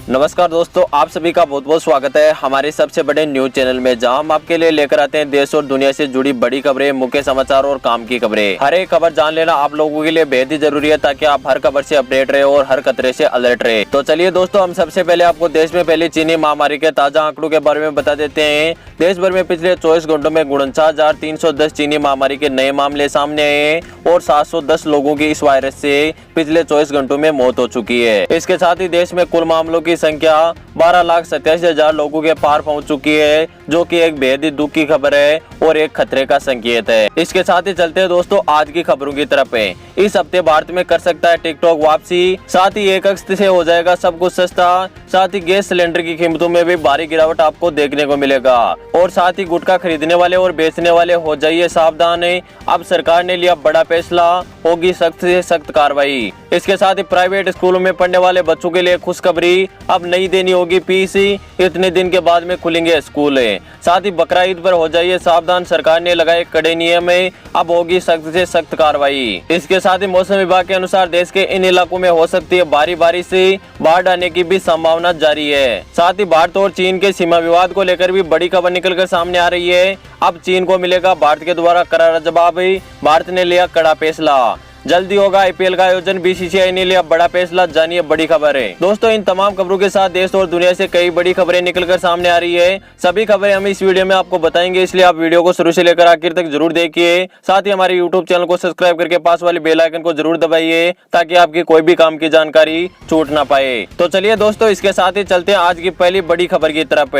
नमस्कार दोस्तों, आप सभी का बहुत बहुत स्वागत है हमारे सबसे बड़े न्यूज चैनल में, जहां हम आपके लिए लेकर आते हैं देश और दुनिया से जुड़ी बड़ी खबरें, मुख्य समाचार और काम की खबरें। हर एक खबर जान लेना आप लोगों के लिए बेहद ही जरूरी है, ताकि आप हर खबर से अपडेट रहे और हर खतरे से अलर्ट रहे। तो चलिए दोस्तों, हम सबसे पहले आपको देश में फैली चीनी महामारी के ताजा आंकड़ों के बारे में बता देते हैं। देश भर में पिछले 24 घंटों में 49,310 चीनी महामारी के नए मामले सामने आए हैं और 710 लोगों की इस वायरस से पिछले 24 घंटों में मौत हो चुकी है। इसके साथ ही देश में कुल मामलों की संख्या 12,87,000 लोगों के पार पहुंच चुकी है, जो कि एक बेहद ही दुख की खबर है और एक खतरे का संकेत है। इसके साथ ही चलते हैं दोस्तों आज की खबरों की तरफ है। इस हफ्ते भारत में कर सकता है टिकटॉक वापसी, साथ ही 1 अगस्त से हो जाएगा सब कुछ सस्ता। साथ ही गैस सिलेंडर की कीमतों में भी भारी गिरावट आपको देखने को मिलेगा और साथ ही गुटखा खरीदने वाले और बेचने वाले हो जाइए सावधान। अब सरकार ने लिया बड़ा फैसला, होगी सख्त से सख्त कार्रवाई। इसके साथ ही प्राइवेट स्कूलों में पढ़ने वाले बच्चों के लिए खुशखबरी, अब नहीं देनी होगी फीस, इतने दिन के बाद में खुलेंगे स्कूल। साथ ही बकरा ईद पर हो जाइए सावधान, सरकार ने लगाए कड़े नियम, अब होगी सख्त से सख्त कार्रवाई। इसके साथ ही मौसम विभाग के अनुसार देश के इन इलाकों में हो सकती है भारी बारिश से बाढ़ आने की भी संभावना जारी है। साथ ही भारत और चीन के सीमा विवाद को लेकर भी बड़ी खबर निकलकर सामने आ रही है। अब चीन को मिलेगा भारत के द्वारा करारा जवाब, भारत ने लिया कड़ा फैसला। जल्दी होगा आईपीएल का आयोजन, बीसीसीआई ने लिया बड़ा फैसला, जानिए बड़ी खबर है। दोस्तों इन तमाम खबरों के साथ देश और दुनिया से कई बड़ी खबरें निकलकर सामने आ रही है। सभी खबरें हम इस वीडियो में आपको बताएंगे, इसलिए आप वीडियो को शुरू से लेकर आखिर तक जरूर देखिए। साथ ही हमारे यूट्यूब चैनल को सब्सक्राइब करके पास वाले बेल आइकन को जरूर दबाइए, ताकि आपकी कोई भी काम की जानकारी छूट ना पाए। तो चलिए दोस्तों, इसके साथ ही चलते हैं आज की पहली बड़ी खबर की तरफ।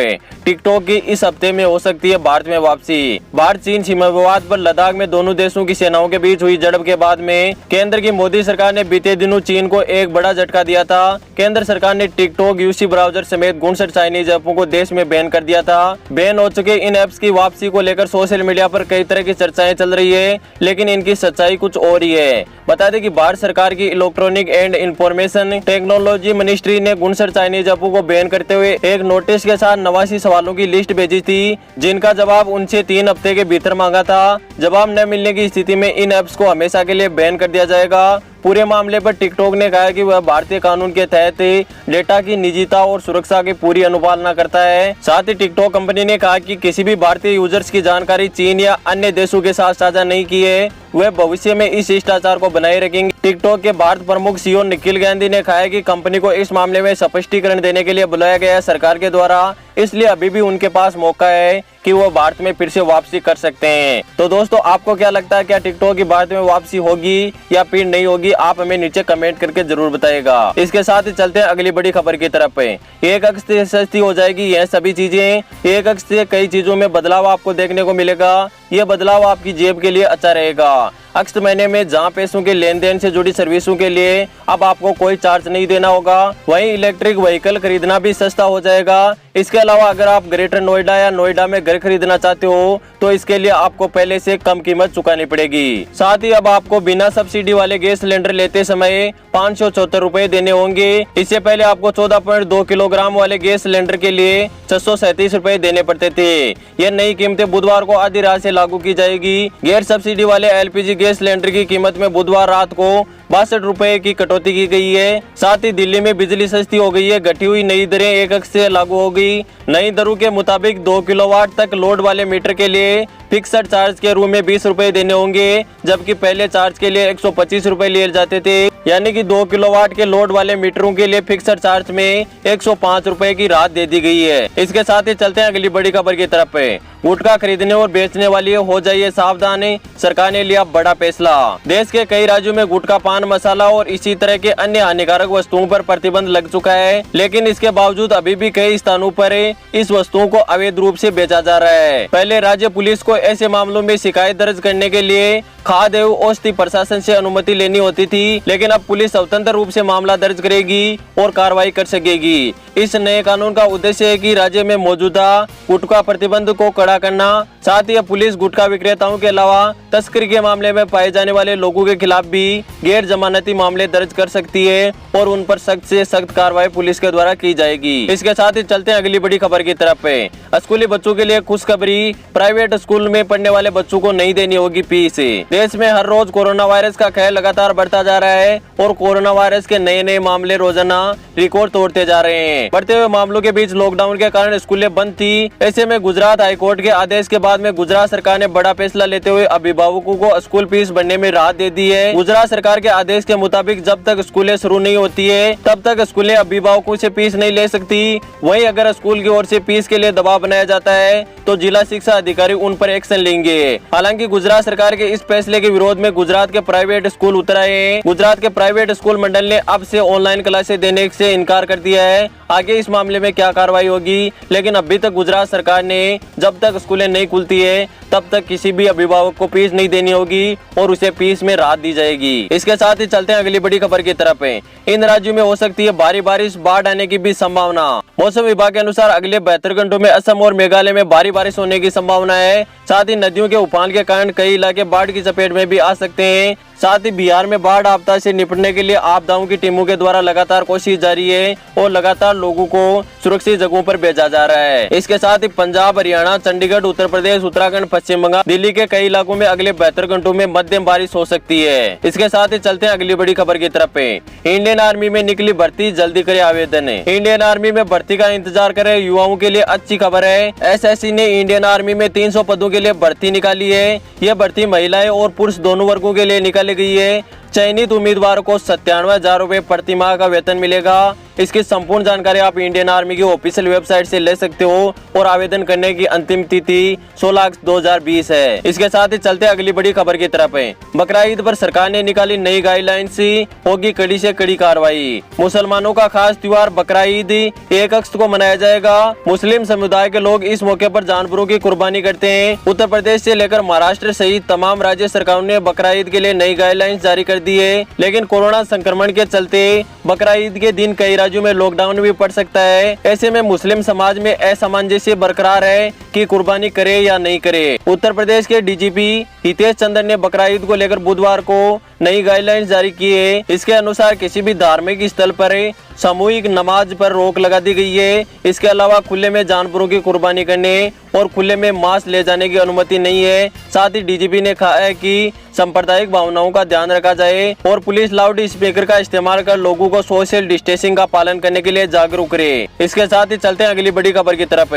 टिकटॉक की इस हफ्ते में हो सकती है भारत में वापसी। भारत चीन सीमा विवाद पर लद्दाख में दोनों देशों की सेनाओं के बीच हुई झड़प के बाद में केंद्र की मोदी सरकार ने बीते दिनों चीन को एक बड़ा झटका दिया था। केंद्र सरकार ने टिकटॉक, यूसी ब्राउजर समेत 59 चाइनीज ऐपों को देश में बैन कर दिया था। बैन हो चुके इन ऐप्स की वापसी को लेकर सोशल मीडिया पर कई तरह की चर्चाएं चल रही है, लेकिन इनकी सच्चाई कुछ और ही है। बता दें कि भारत सरकार की electronic and information technology ministry ने 59 चाइनीज ऐपों को बैन करते हुए एक नोटिस के साथ 89 सवालों की लिस्ट भेजी थी, जिनका जवाब उनसे 3 हफ्ते के भीतर मांगा था। जवाब न मिलने की स्थिति में इन ऐप्स को हमेशा के लिए बैन कर दिया जाएगा। पूरे मामले पर टिकटॉक ने कहा कि वह भारतीय कानून के तहत डेटा की निजता और सुरक्षा की पूरी अनुपालना करता है। साथ ही टिकटॉक कंपनी ने कहा कि किसी भी भारतीय यूजर्स की जानकारी चीन या अन्य देशों के साथ साझा नहीं की है, वे भविष्य में इस शिष्टाचार को बनाए रखेंगे। टिकटॉक के भारत प्रमुख सीईओ निखिल गांधी ने कहा है कि कंपनी को इस मामले में स्पष्टीकरण देने के लिए बुलाया गया है सरकार के द्वारा, इसलिए अभी भी उनके पास मौका है कि वो भारत में फिर से वापसी कर सकते हैं। तो दोस्तों आपको क्या लगता है, क्या टिकटॉक की भारत में वापसी होगी या फिर नहीं होगी? आप हमें नीचे कमेंट करके जरूर बताइएगा। इसके साथ ही चलते हैं अगली बड़ी खबर की तरफ। 1 अगस्त से सस्ती हो जाएगी यह सभी चीजें। 1 अगस्त से कई चीजों में बदलाव आपको देखने को मिलेगा। यह बदलाव आपकी जेब के लिए अच्छा रहेगा। अगस्त महीने में जहां पैसों के लेन देन से जुड़ी सर्विसों के लिए अब आपको कोई चार्ज नहीं देना होगा। वहीं इलेक्ट्रिक व्हीकल खरीदना भी सस्ता हो जाएगा। इसके अलावा अगर आप ग्रेटर नोएडा या नोएडा में घर खरीदना चाहते हो तो इसके लिए आपको पहले से कम कीमत चुकानी पड़ेगी। साथ ही अब आपको बिना सब्सिडी वाले गैस सिलेंडर लेते समय 574 रुपए देने होंगे। इससे पहले आपको 14.2 किलोग्राम वाले गैस सिलेंडर के लिए 637 रुपए देने पड़ते थे। यह नई कीमतें बुधवार को आधी रात से लागू की जाएगी। गैर सब्सिडी वाले एलपीजी गैस सिलेंडर की कीमत में बुधवार रात को 62 रुपए की कटौती की गई है। साथ ही दिल्ली में बिजली सस्ती हो गई है। घटी हुई नई दरें 1 अगस्त से लागू होगी। नई दरों के मुताबिक 2 किलोवाट तक लोड वाले मीटर के लिए फिक्स्ड चार्ज के रूप में 20 रुपए देने होंगे, जबकि पहले चार्ज के लिए 125 रुपए लिए जाते थे। यानी कि 2 किलोवाट के लोड वाले मीटरों के लिए फिक्स्ड चार्ज में 105 रुपए की राहत दे दी गई है। इसके साथ ही चलते हैं अगली बड़ी खबर की तरफ। गुटखा खरीदने और बेचने वाले हो जाइए सावधान, सरकार ने लिया बड़ा फैसला। देश के कई राज्यों में गुटखा, पान मसाला और इसी तरह के अन्य हानिकारक वस्तुओं पर प्रतिबंध लग चुका है, लेकिन इसके बावजूद अभी भी कई स्थानों पर इस वस्तुओं को अवैध रूप से बेचा जा रहा है। पहले राज्य पुलिस को ऐसे मामलों में शिकायत दर्ज करने के लिए खाद्य एवं औषधि प्रशासन से अनुमति लेनी होती थी, लेकिन अब पुलिस स्वतंत्र रूप से मामला दर्ज करेगी और कार्रवाई कर सकेगी। इस नए कानून का उद्देश्य है कि राज्य में मौजूदा गुटखा प्रतिबंध को कड़ा करना। साथ ही पुलिस गुटखा विक्रेताओं के अलावा तस्करी के मामले में पाए जाने वाले लोगों के खिलाफ भी गैर जमानती मामले दर्ज कर सकती है और उन पर सख्त से सख्त कार्रवाई पुलिस के द्वारा की जाएगी। इसके साथ ही चलते हैं अगली बड़ी खबर की तरफ। स्कूली बच्चों के लिए खुशखबरी, प्राइवेट स्कूल में पढ़ने वाले बच्चों को नहीं देनी होगी फीस। देश में हर रोज कोरोना वायरस का कहर लगातार बढ़ता जा रहा है और कोरोना वायरस के नए नए मामले रोजाना रिकॉर्ड तोड़ते जा रहे हैं। बढ़ते हुए मामलों के बीच लॉकडाउन के कारण स्कूलें बंद थी। ऐसे में गुजरात हाईकोर्ट के आदेश के बाद में गुजरात सरकार ने बड़ा फैसला लेते हुए अभिभावकों को स्कूल फीस भरने में राहत दे दी है। गुजरात सरकार के आदेश के मुताबिक जब तक स्कूलें शुरू नहीं होती है तब तक स्कूलें अभिभावकों से फीस नहीं ले सकती। वहीं अगर स्कूल की ओर से फीस के लिए दबाव बनाया जाता है तो जिला शिक्षा अधिकारी उन पर एक्शन लेंगे। हालांकि गुजरात सरकार के इस फैसले के विरोध में गुजरात के प्राइवेट स्कूल उतर आए हैं। गुजरात के प्राइवेट स्कूल मंडल ने अब से ऑनलाइन क्लासेस देने से इनकार कर दिया है। आगे इस मामले में क्या कार्रवाई होगी, लेकिन अभी तक गुजरात सरकार ने जब तक स्कूलें नहीं खुलती है तब तक किसी भी अभिभावक को फीस नहीं देनी होगी और उसे फीस में राहत दी जाएगी। इसके साथ ही चलते हैं अगली बड़ी खबर की तरफ। इन राज्यों में हो सकती है भारी बारिश, बाढ़ आने की भी संभावना। मौसम विभाग के अनुसार अगले 72 घंटों में असम और मेघालय में भारी बारिश होने की संभावना है। साथ ही नदियों के उफान के कारण कई इलाके बाढ़ की चपेट में भी आ सकते हैं। साथ ही बिहार में बाढ़ आपदा से निपटने के लिए आपदाओं की टीमों के द्वारा लगातार कोशिश जारी है और लगातार लोगों को सुरक्षित जगहों पर भेजा जा रहा है। इसके साथ ही पंजाब, हरियाणा, चंडीगढ़, उत्तर प्रदेश, उत्तराखंड, पश्चिम बंगाल, दिल्ली के कई इलाकों में अगले 72 घंटों में मध्यम बारिश हो सकती है। इसके साथ ही चलते हैं अगली बड़ी खबर की तरफ। इंडियन आर्मी में निकली भर्ती, जल्दी करे आवेदन। इंडियन आर्मी में भर्ती का इंतजार करे युवाओं के लिए अच्छी खबर है। एसएससी ने इंडियन आर्मी में 300 पदों के लिए भर्ती निकाली है। यह भर्ती महिलाएं और पुरुष दोनों वर्गों के लिए निकाली गई है। चयनित उम्मीदवारों को 97,000 रुपए प्रति माह का वेतन मिलेगा। इसकी संपूर्ण जानकारी आप इंडियन आर्मी की ऑफिशियल वेबसाइट से ले सकते हो और आवेदन करने की अंतिम तिथि 16/2020 है। इसके साथ ही चलते अगली बड़ी खबर की तरफ। बकरा ईद पर सरकार ने निकाली नई गाइडलाइंस, होगी कड़ी से कड़ी कार्रवाई। मुसलमानों का खास त्योहार बकरा ईद 1 अगस्त को मनाया जाएगा। मुस्लिम समुदाय के लोग इस मौके पर जानवरों की कुर्बानी करते हैं। उत्तर प्रदेश से लेकर महाराष्ट्र सहित तमाम राज्य सरकारों ने बकरा ईद के लिए नई गाइडलाइंस जारी कर दी है। लेकिन कोरोना संक्रमण के चलते बकरा ईद के दिन कई राज्यों में लॉकडाउन भी पड़ सकता है। ऐसे में मुस्लिम समाज में असमंजस्य बरकरार है कि कुर्बानी करे या नहीं करे। उत्तर प्रदेश के डीजीपी हितेश चंद्र ने बकरा ईद को लेकर बुधवार को नई गाइडलाइंस जारी की है। इसके अनुसार किसी भी धार्मिक स्थल पर सामूहिक नमाज पर रोक लगा दी गई है। इसके अलावा खुले में जानवरों की कुर्बानी करने और खुले में मांस ले जाने की अनुमति नहीं है। साथ ही डीजीपी ने कहा है कि सांप्रदायिक भावनाओं का ध्यान रखा जाए और पुलिस लाउड स्पीकर का इस्तेमाल कर लोगों को सोशल डिस्टेंसिंग का पालन करने के लिए जागरूक करे। इसके साथ ही चलते हैं अगली बड़ी खबर की तरफ।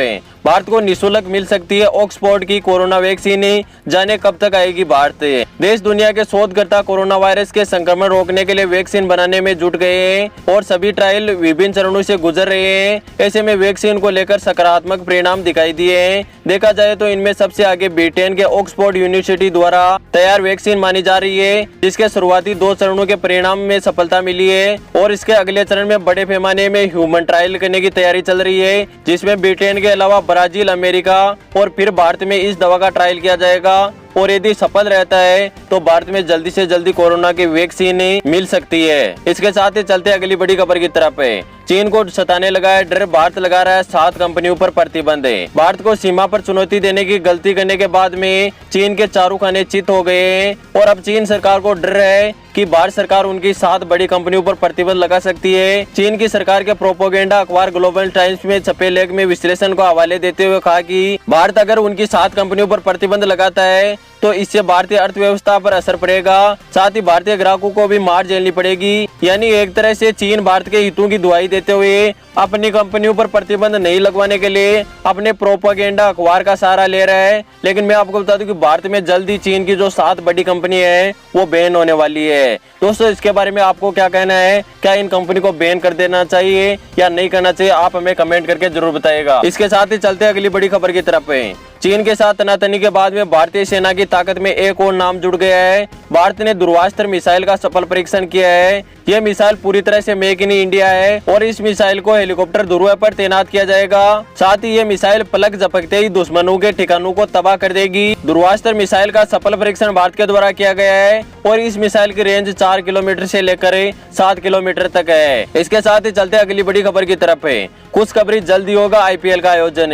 भारत को निःशुल्क मिल सकती है ऑक्सफोर्ड की कोरोना वैक्सीन, जाने कब तक आएगी भारत। देश दुनिया के शोधकर्ता कोरोना वायरस के संक्रमण रोकने के लिए वैक्सीन बनाने में जुट गए हैं और सभी ट्रायल विभिन्न चरणों से गुजर रहे हैं। ऐसे में वैक्सीन को लेकर सकारात्मक परिणाम दिखाई दिए हैं। देखा जाए तो इनमें सबसे आगे ब्रिटेन के ऑक्सफोर्ड यूनिवर्सिटी द्वारा तैयार वैक्सीन मानी जा रही है, जिसके शुरुआती 2 चरणों के परिणाम में सफलता मिली है और इसके अगले चरण में बड़े पैमाने में ह्यूमन ट्रायल करने की तैयारी चल रही है, जिसमें ब्रिटेन के अलावा ब्राजील, अमेरिका और फिर भारत में इस दवा का ट्रायल किया जाएगा। और यदि सफल रहता है तो भारत में जल्दी से जल्दी कोरोना की वैक्सीन मिल सकती है। इसके साथ ही चलते अगली बड़ी खबर की तरफ। चीन को सताने लगा है डर, भारत लगा रहा है 7 कंपनियों पर प्रतिबंध। भारत को सीमा पर चुनौती देने की गलती करने के बाद में चीन के चारों खाने चित हो गए हैं और अब चीन सरकार को डर है कि भारत सरकार उनकी 7 बड़ी कंपनियों पर प्रतिबंध लगा सकती है। चीन की सरकार के प्रोपोगेंडा अखबार ग्लोबल टाइम्स में छपे लेख में विश्लेषण को हवाले देते हुए कहा कि भारत अगर उनकी 7 कंपनियों पर प्रतिबंध लगाता है तो इससे भारतीय अर्थव्यवस्था पर असर पड़ेगा, साथ ही भारतीय ग्राहकों को भी मार झेलनी पड़ेगी। यानी एक तरह से चीन भारत के हितों की दुहाई देते हुए अपनी कंपनियों पर प्रतिबंध नहीं लगवाने के लिए अपने प्रोपेगेंडा अखबार का सहारा ले रहा है। लेकिन मैं आपको बता दूं कि भारत में जल्दी चीन की जो 7 बड़ी कंपनी है वो बैन होने वाली है। दोस्तों, इसके बारे में आपको क्या कहना है? क्या इन कंपनी को बैन कर देना चाहिए या नहीं करना चाहिए? आप हमें कमेंट करके जरूर बताइएगा। इसके साथ ही चलते अगली बड़ी खबर की तरफ। चीन के साथ तनातनी के बाद में भारतीय सेना की ताकत में एक और नाम जुड़ गया है। भारत ने ध्रुवास्त्र मिसाइल का सफल परीक्षण किया है। यह मिसाइल पूरी तरह से मेक इन इंडिया है और इस मिसाइल को हेलीकॉप्टर ध्रुव पर तैनात किया जाएगा। साथ ही ये मिसाइल पलक झपकते ही दुश्मनों के ठिकानों को तबाह कर देगी। ध्रुवास्त्र मिसाइल का सफल परीक्षण भारत के द्वारा किया गया है और इस मिसाइल की रेंज 4 किलोमीटर से लेकर 7 किलोमीटर तक है। इसके साथ ही चलते अगली बड़ी खबर की तरफ। खुशखबरी, जल्दी होगा आईपीएल का आयोजन।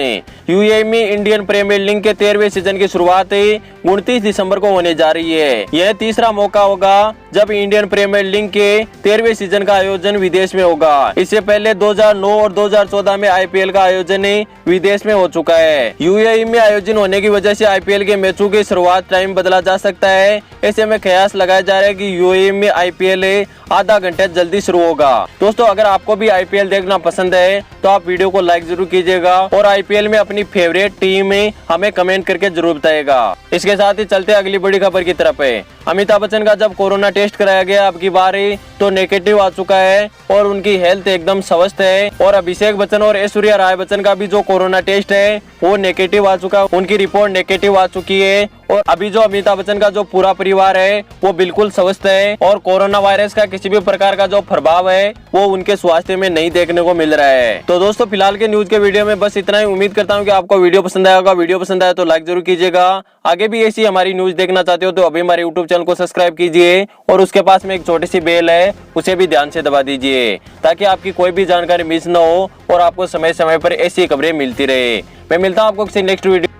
यूएई में इंडियन प्रीमियर लीग के 13वें सीजन की शुरुआत 29 दिसंबर को होने जा रही है। यह तीसरा मौका होगा जब इंडियन प्रीमियर लीग के 13वें सीजन का आयोजन विदेश में होगा। इससे पहले 2009 और 2014 में आईपीएल का आयोजन विदेश में हो चुका है। यूएई में आयोजन होने की वजह से आईपीएल के मैचों की शुरुआत टाइम बदला जा सकता है। ऐसे में कयास लगाया जा रहा है कि यूएई में आईपीएल आधा घंटे जल्दी शुरू होगा। दोस्तों, अगर आपको भी आईपीएल देखना पसंद है तो आप वीडियो को लाइक जरूर कीजिएगा और आईपीएल में अपनी फेवरेट टीम हमें कमेंट करके जरूर बताइएगा। इसके साथ ही चलते अगली बड़ी खबर की तरफ है। अमिताभ बच्चन का जब कोरोना टेस्ट कराया गया अब की बार तो नेगेटिव आ चुका है और उनकी हेल्थ एकदम स्वस्थ है। और अभिषेक बच्चन और ऐश्वर्या राय बच्चन का भी जो कोरोना टेस्ट है वो नेगेटिव आ चुका है, उनकी रिपोर्ट नेगेटिव आ चुकी है। और अभी जो अमिताभ बच्चन का जो पूरा परिवार है वो बिल्कुल स्वस्थ है और कोरोना वायरस का किसी भी प्रकार का जो प्रभाव है वो उनके स्वास्थ्य में नहीं देखने को मिल रहा है। तो दोस्तों, फिलहाल के न्यूज के वीडियो में बस इतना ही। उम्मीद करता हूँ कि आपको वीडियो पसंद आया होगा। वीडियो पसंद आया तो लाइक जरूर कीजिएगा। आगे भी ऐसी हमारी न्यूज देखना चाहते हो तो अभी हमारे यूट्यूब चैनल को सब्सक्राइब कीजिए और उसके पास में एक छोटी सी बेल है, उसे भी ध्यान से दबा दीजिए ताकि आपकी कोई भी जानकारी मिस न हो और आपको समय समय पर ऐसी खबरें मिलती रहे। मैं मिलता हूँ आपको किसी नेक्स्ट वीडियो